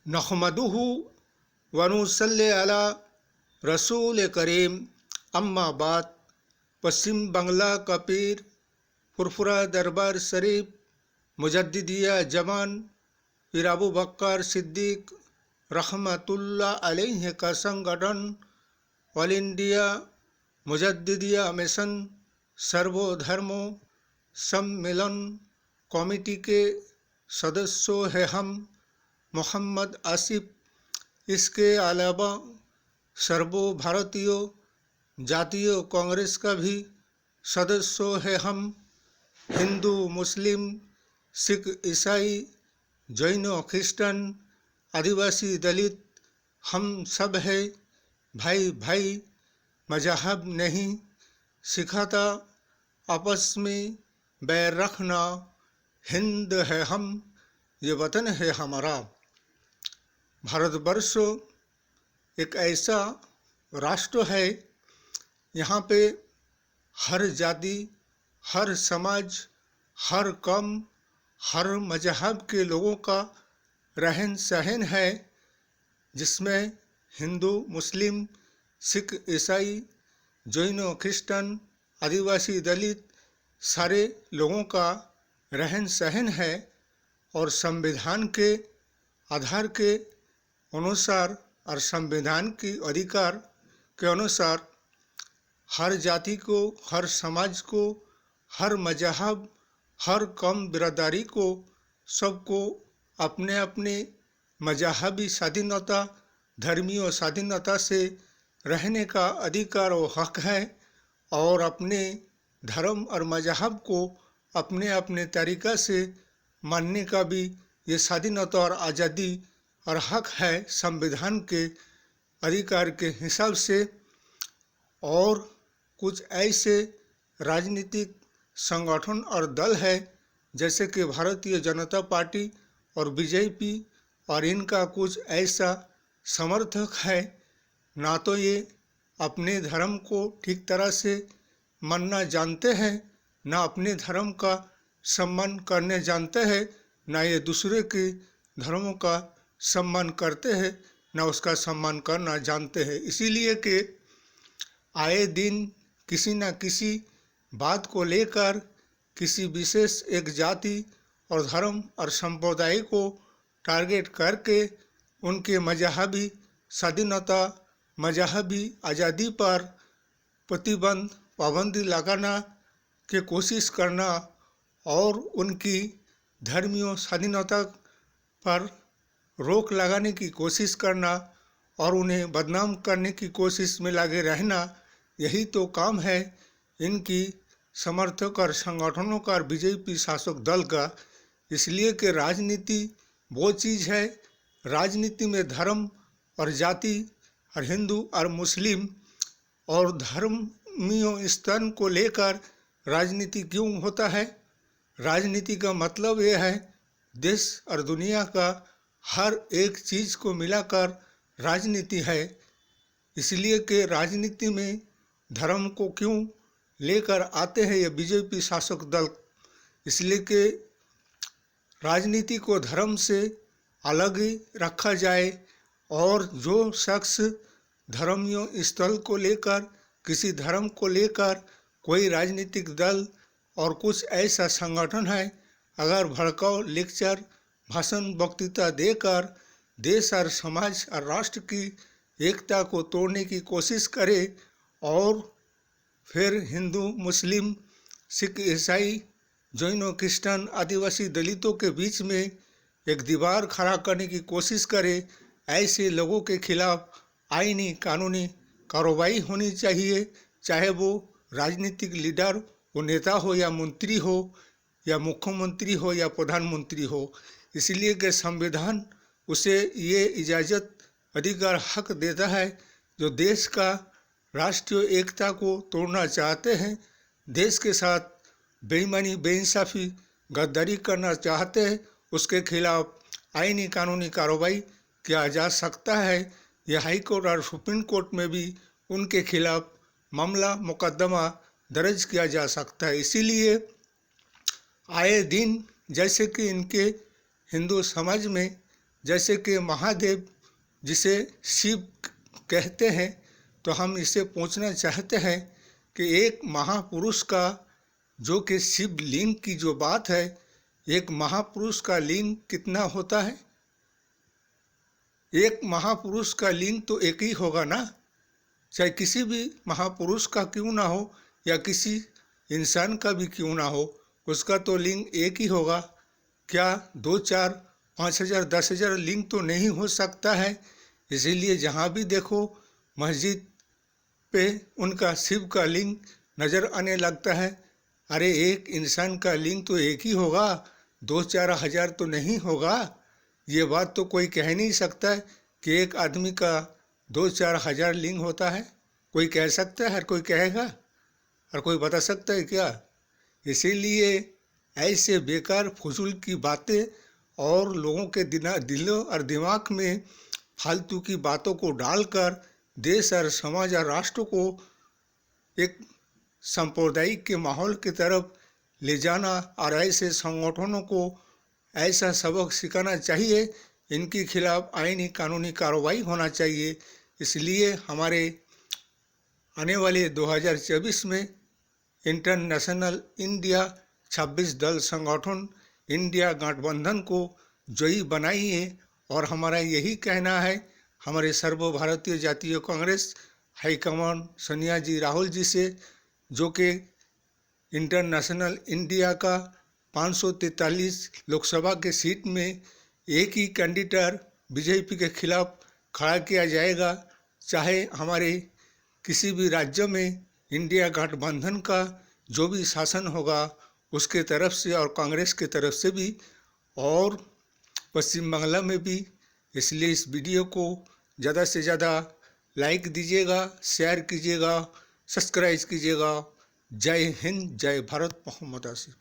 नहमदुहु व नुसल्ली अला रसूल करीम अम्मा बाद। पश्चिम बंगला का पीर फुरफुरा दरबार शरीफ मुजद्दिदिया जमान पीर अबू बकर सिद्दीक रहमतुल्लाह अलैहि का संगठन ऑल इंडिया मुजद्दिदिया मिशन सर्वधर्मों सम्मेलन कमेटी के सदस्यों हैं हम मोहम्मद आसिफ। इसके अलावा सर्वो भारतीय जातीय कांग्रेस का भी सदस्यों हैं हम। हिंदू मुस्लिम सिख ईसाई जैन ख्रिस्टन आदिवासी दलित हम सब है भाई भाई। मजहब नहीं सिखाता आपस में बैर रखना। हिंद है हम, ये वतन है हमारा। भारतवर्ष एक ऐसा राष्ट्र है, यहाँ पे हर जाति, हर समाज, हर कौम, हर मजहब के लोगों का रहन सहन है, जिसमें हिंदू मुस्लिम सिख ईसाई जैन ख्रिस्टन आदिवासी दलित सारे लोगों का रहन सहन है। और संविधान के आधार के अनुसार और संविधान की अधिकार के अनुसार हर जाति को, हर समाज को, हर मजहब, हर कौम बिरादरी को, सबको अपने अपने मजहबी स्वाधीनता, धर्मीय स्वाधीनता से रहने का अधिकार और हक है। और अपने धर्म और मजहब को अपने अपने तरीक़ा से मानने का भी ये स्वाधीनता और आज़ादी और हक है संविधान के अधिकार के हिसाब से। और कुछ ऐसे राजनीतिक संगठन और दल है जैसे कि भारतीय जनता पार्टी और बीजेपी, और इनका कुछ ऐसा समर्थक है, ना तो ये अपने धर्म को ठीक तरह से मानना जानते हैं, ना अपने धर्म का सम्मान करने जानते हैं, ना ये दूसरे के धर्मों का सम्मान करते हैं, ना उसका सम्मान करना जानते हैं। इसीलिए कि आए दिन किसी न किसी बात को लेकर किसी विशेष एक जाति और धर्म और संप्रदाय को टारगेट करके उनके मजहबी स्वाधीनता, मजहबी आज़ादी पर प्रतिबंध, पाबंदी लगाना की कोशिश करना और उनकी धर्मीय स्वाधीनता पर रोक लगाने की कोशिश करना और उन्हें बदनाम करने की कोशिश में लगे रहना, यही तो काम है इनकी समर्थक और संगठनों का और बीजेपी शासक दल का। इसलिए कि राजनीति वो चीज़ है, राजनीति में धर्म और जाति और हिंदू और मुस्लिम और धर्मीय स्थान को लेकर राजनीति क्यों होता है। राजनीति का मतलब यह है देश और दुनिया का हर एक चीज़ को मिलाकर राजनीति है। इसलिए कि राजनीति में धर्म को क्यों लेकर आते हैं ये बीजेपी शासक दल, इसलिए कि राजनीति को धर्म से अलग ही रखा जाए। और जो शख्स धर्मीय स्थल को लेकर, किसी धर्म को लेकर कोई राजनीतिक दल और कुछ ऐसा संगठन है, अगर भड़काऊ लेक्चर, भाषण, वक्तृता देकर देश और समाज और राष्ट्र की एकता को तोड़ने की कोशिश करे और फिर हिंदू मुस्लिम सिख ईसाई जैन क्रिश्चियन आदिवासी दलितों के बीच में एक दीवार खड़ा करने की कोशिश करे, ऐसे लोगों के खिलाफ आईनी कानूनी कार्रवाई होनी चाहिए, चाहे वो राजनीतिक लीडर, वो नेता हो या मंत्री हो या मुख्यमंत्री हो या प्रधानमंत्री हो। इसलिए कि संविधान उसे ये इजाज़त, अधिकार, हक देता है जो देश का राष्ट्रीय एकता को तोड़ना चाहते हैं, देश के साथ बेईमानी, बेइंसाफ़ी, गद्दारी करना चाहते हैं, उसके खिलाफ आईनी कानूनी कार्रवाई किया जा सकता है। यह हाई कोर्ट और सुप्रीम कोर्ट में भी उनके खिलाफ मामला मुकदमा दर्ज किया जा सकता है। इसीलिए आए दिन जैसे कि इनके हिंदू समाज में जैसे कि महादेव जिसे शिव कहते हैं, तो हम इसे पूछना चाहते हैं कि एक महापुरुष का, जो कि शिवलिंग की जो बात है, एक महापुरुष का लिंग कितना होता है? एक महापुरुष का लिंग तो एक ही होगा ना, चाहे किसी भी महापुरुष का क्यों ना हो या किसी इंसान का भी क्यों ना हो, उसका तो लिंग एक ही होगा। क्या 2, 4, 5,000, 10,000 लिंग तो नहीं हो सकता है? इसीलिए जहाँ भी देखो मस्जिद पे उनका शिव का लिंग नज़र आने लगता है। अरे एक इंसान का लिंग तो एक ही होगा, 2-4 हज़ार तो नहीं होगा। ये बात तो कोई कह नहीं सकता है कि एक आदमी का 2-4 हज़ार लिंग होता है। कोई कह सकता है? हर कोई कहेगा? हर कोई बता सकता है क्या? इसीलिए ऐसे बेकार फजूल की बातें और लोगों के दिलों और दिमाग में फालतू की बातों को डालकर देश और समाज और राष्ट्र को एक सांप्रदायिक के माहौल की तरफ ले जाना और ऐसे संगठनों को ऐसा सबक सिखाना चाहिए, इनके खिलाफ आईनी कानूनी कार्रवाई होना चाहिए। इसलिए हमारे आने वाले 2024 में इंटरनेशनल इंडिया 26 दल संगठन इंडिया गठबंधन को जयी बनाइए। और हमारा यही कहना है हमारे सर्वभारतीय जातीय कांग्रेस हाईकमान सोनिया जी, राहुल जी से, जो कि इंटरनेशनल इंडिया का 543 लोकसभा के सीट में एक ही कैंडिडेट बीजेपी के खिलाफ खड़ा किया जाएगा। चाहे हमारे किसी भी राज्य में इंडिया गठबंधन का जो भी शासन होगा उसके तरफ से और कांग्रेस के तरफ से भी, और पश्चिम बंगाल में भी। इसलिए इस वीडियो को ज़्यादा से ज़्यादा लाइक दीजिएगा, शेयर कीजिएगा, सब्सक्राइब कीजिएगा। जय हिंद, जय भारत, मोहम्मद आसिफ।